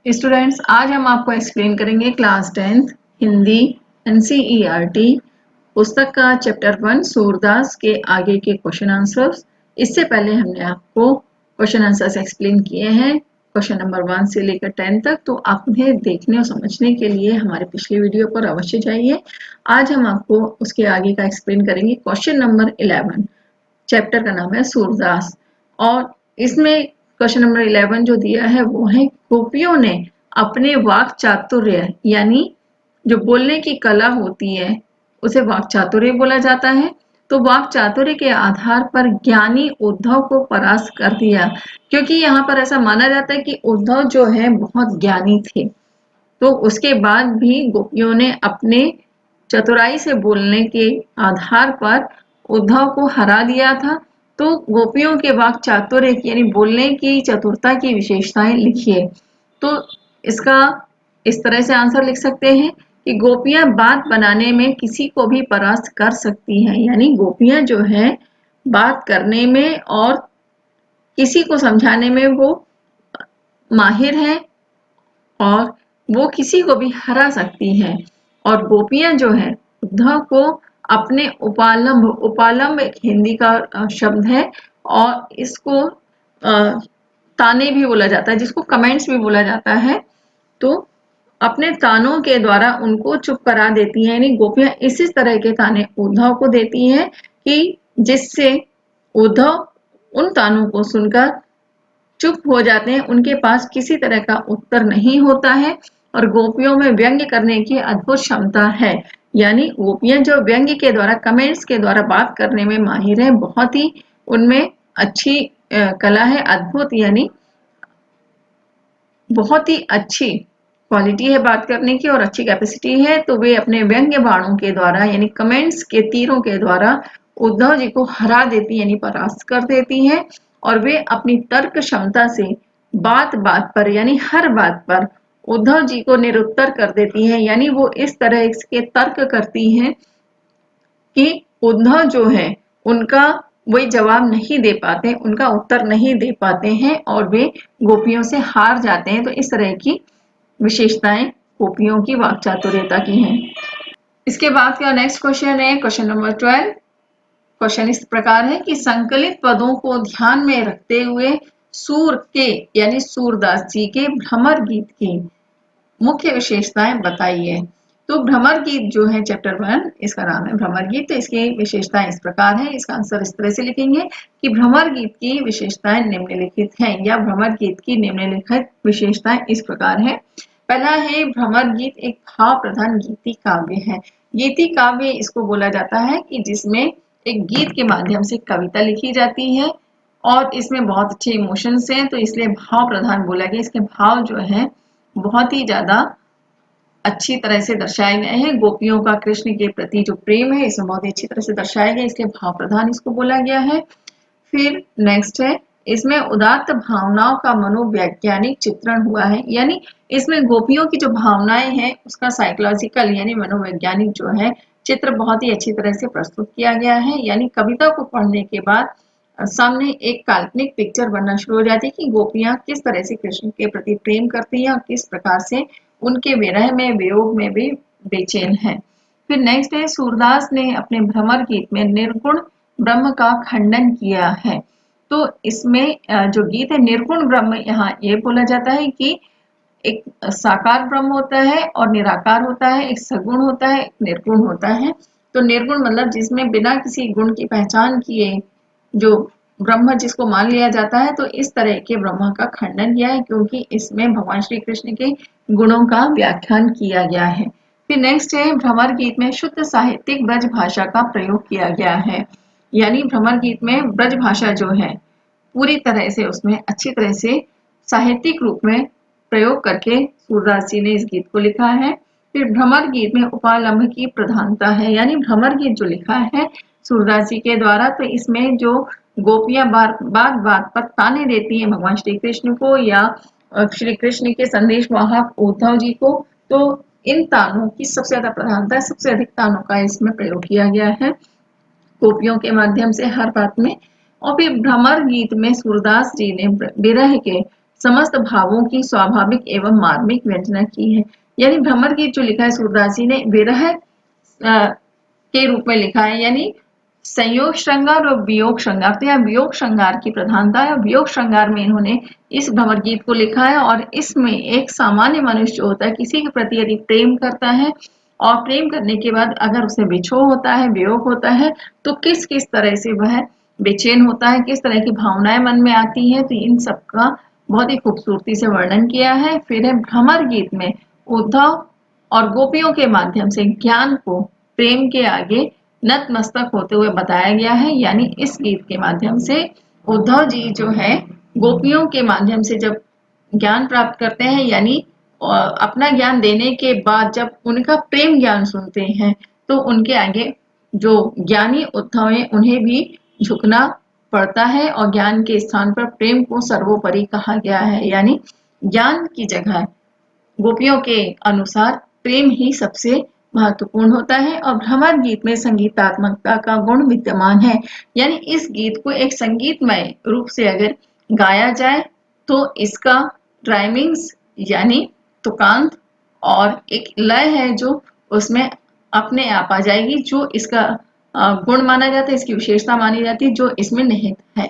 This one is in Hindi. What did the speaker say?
स्टूडेंट्स, आज हम आपको एक्सप्लेन करेंगे क्लास 10th हिंदी एनसीईआरटी पुस्तक का चैप्टर 1 सूरदास के आगे के क्वेश्चन आंसर्स। इससे पहले हमने आपको क्वेश्चन आंसर्स एक्सप्लेन किए हैं क्वेश्चन नंबर 1 से लेकर 10 तक, तो आप उन्हें देखने और समझने के लिए हमारे पिछले वीडियो पर अवश्य जाइए। आज हम आपको उसके आगे का एक्सप्लेन करेंगे। क्वेश्चन नंबर 11, चैप्टर का नाम है सूरदास और इसमें क्वेश्चन नंबर 11 जो दिया है वो है गोपियों ने अपने वाक चातुर्य यानी जो बोलने की कला होती है उसे वाक चातुर्य बोला जाता है। तो वाक चातुर्य के आधार पर ज्ञानी उद्धव को परास्त कर दिया, क्योंकि यहाँ पर ऐसा माना जाता है कि उद्धव जो है बहुत ज्ञानी थे। तो उसके बाद भी गोपियों ने अपने चतुराई से बोलने के आधार पर उद्धव को हरा दिया था। तो गोपियों के वाक चातुर्य यानी बोलने की चतुरता की विशेषताएं लिखिए। तो इसका इस तरह से आंसर लिख सकते हैं कि गोपियां बात बनाने में किसी को भी परास्त कर सकती हैं, यानी गोपियां जो है बात करने में और किसी को समझाने में वो माहिर हैं और वो किसी को भी हरा सकती हैं। और गोपियां जो है उद्धव को अपने उपालंब एक हिंदी का शब्द है और इसको ताने भी बोला जाता है, जिसको कमेंट्स भी बोला जाता है। तो अपने तानों के द्वारा उनको चुप करा देती हैं, यानी गोपियां इसी तरह के ताने उद्धव को देती हैं कि जिससे उद्धव उन तानों को सुनकर चुप हो जाते हैं। उनके पास किसी तरह का उत्तर नहीं होता है और गोपियों में व्यंग्य करने की अद्भुत क्षमता है, यानी गोपियां जो व्यंग्य के द्वारा कमेंट्स के द्वारा बात करने में माहिर है, बहुत ही उनमें अच्छी कला है, अद्भुत यानी बहुत ही अच्छी क्वालिटी है बात करने की और अच्छी कैपेसिटी है। तो वे अपने व्यंग्य बाणों के द्वारा यानी कमेंट्स के तीरों के द्वारा उद्धव जी को हरा देती यानी परास्त कर देती हैं और वे अपनी तर्क क्षमता से बात बात पर यानी हर बात पर उद्धव जी को निरुत्तर कर देती हैं, यानी वो इस तरह के तर्क करती हैं कि उद्धव जो है उनका वही जवाब नहीं दे पाते, उनका उत्तर नहीं दे पाते हैं और वे गोपियों से हार जाते हैं। तो इस तरह की विशेषताएं गोपियों की वाक चातुर्यता की हैं। इसके बाद का नेक्स्ट क्वेश्चन है क्वेश्चन नंबर 12। क्वेश्चन इस प्रकार है कि संकलित पदों को ध्यान में रखते हुए सूर के यानी सूरदास जी के भ्रमर गीत की मुख्य विशेषताएं बताइए। तो भ्रमर गीत जो है चैप्टर 1 इसका नाम है भ्रमर गीत। तो इसकी विशेषताएं इस प्रकार है, इसका आंसर इस तरह से लिखेंगे कि भ्रमर गीत की विशेषताएं निम्नलिखित हैं या भ्रमर गीत की निम्नलिखित विशेषताएं इस प्रकार है। पहला है भ्रमर गीत एक भाव प्रधान गीति काव्य है। गीति काव्य इसको बोला जाता है कि जिसमें एक गीत के माध्यम से कविता लिखी जाती है और इसमें बहुत अच्छे इमोशंस हैं, तो इसलिए भाव प्रधान बोला गया। इसके भाव जो है बहुत ही ज्यादा अच्छी तरह से दर्शाए गए हैं। गोपियों का कृष्ण के प्रति जो प्रेम है इसमें बहुत ही अच्छी तरह से दर्शाया गया, इसलिए भाव प्रधान इसको बोला गया है। फिर नेक्स्ट है इसमें उदात्त भावनाओं का मनोवैज्ञानिक चित्रण हुआ है, यानी इसमें गोपियों की जो भावनाएं हैं उसका साइकोलॉजिकल यानी मनोवैज्ञानिक जो है चित्र बहुत ही अच्छी तरह से प्रस्तुत किया गया है। यानी कविता को पढ़ने के बाद सामने एक काल्पनिक पिक्चर बनना शुरू हो जाती है कि गोपियां किस तरह से कृष्ण के प्रति प्रेम करती हैं और किस प्रकार से उनके विरह में वियोग में भी बेचैन है। फिर नेक्स्ट है सूरदास ने अपने भ्रमर गीत में निर्गुण ब्रह्म का खंडन किया है। तो इसमें जो गीत है निर्गुण ब्रह्म यहाँ ये बोला जाता है कि एक साकार ब्रह्म होता है और निराकार होता है, एक सगुण होता है, एक निर्गुण होता है। तो निर्गुण मतलब जिसमें बिना किसी गुण की पहचान किए जो ब्रह्म जिसको मान लिया जाता है, तो इस तरह के ब्रह्म का खंडन किया है क्योंकि इसमें भगवान श्री कृष्ण के गुणों का व्याख्यान किया गया है। फिर नेक्स्ट है भ्रमर गीत में शुद्ध साहित्यिक ब्रज भाषा का प्रयोग किया गया है, यानी भ्रमर गीत में ब्रज भाषा जो है पूरी तरह से उसमें अच्छी तरह से साहित्यिक रूप में प्रयोग करके सूरदास जी ने इस गीत को लिखा है। फिर भ्रमर गीत में उपालंब की प्रधानता है, यानी भ्रमर गीत जो लिखा है सूरदास जी के द्वारा, तो इसमें जो गोपियां बात बात पर ताने देती हैं भगवान श्री कृष्ण को या श्री कृष्ण के संदेश वाहक उद्धव जी को, तो इन तानों की सबसे ज्यादा प्रधानता है, सबसे अधिक तानों का इसमें प्रयोग किया गया है गोपियों के माध्यम से हर बात में। और फिर भ्रमर गीत में सूरदास जी ने विरह के समस्त भावों की स्वाभाविक एवं मार्मिक व्यंजना की है। यानी भ्रमर गीत जो लिखा है सूरदास जी ने विरह के रूप में लिखा है, यानी संयोग श्रृंगार और वियोग श्रृंगार। तो यहाँ वियोग श्रृंगार की प्रधानता है, वियोग श्रृंगार में इन्होंने इस भ्रमर गीत को लिखा है। और इसमें एक सामान्य मनुष्य जो होता है, किसी के प्रति यदि प्रेम करता है और प्रेम करने के बाद अगर उसे विछोह होता है, वियोग होता है, तो किस किस तरह से वह बेचैन होता है, किस तरह की भावनाएं मन में आती है, तो इन सब का बहुत ही खूबसूरती से वर्णन किया है। फिर है भ्रमर गीत में उद्धव और गोपियों के माध्यम से ज्ञान को प्रेम के आगे नतमस्तक होते हुए बताया गया है। यानी इस गीत के माध्यम से उद्धव जी जो है गोपियों के माध्यम से जब ज्ञान प्राप्त करते हैं, यानी अपना ज्ञान देने के बाद जब उनका प्रेम ज्ञान सुनते हैं, तो उनके आगे जो ज्ञानी उद्धव है उन्हें भी झुकना पड़ता है और ज्ञान के स्थान पर प्रेम को सर्वोपरि कहा गया है। यानी ज्ञान की जगह गोपियों के अनुसार प्रेम ही सबसे महत्वपूर्ण होता है। और भ्रमर गीत में संगीतात्मकता का गुण विद्यमान है। यानी इस गीत को एक संगीतमय रूप से अगर गाया जाए तो इसका राइमिंग्स यानी तुकांत और एक लय है जो उसमें अपने आप आ जाएगी, जो इसका गुण माना जाता है, इसकी विशेषता मानी जाती है, जो इसमें निहित है।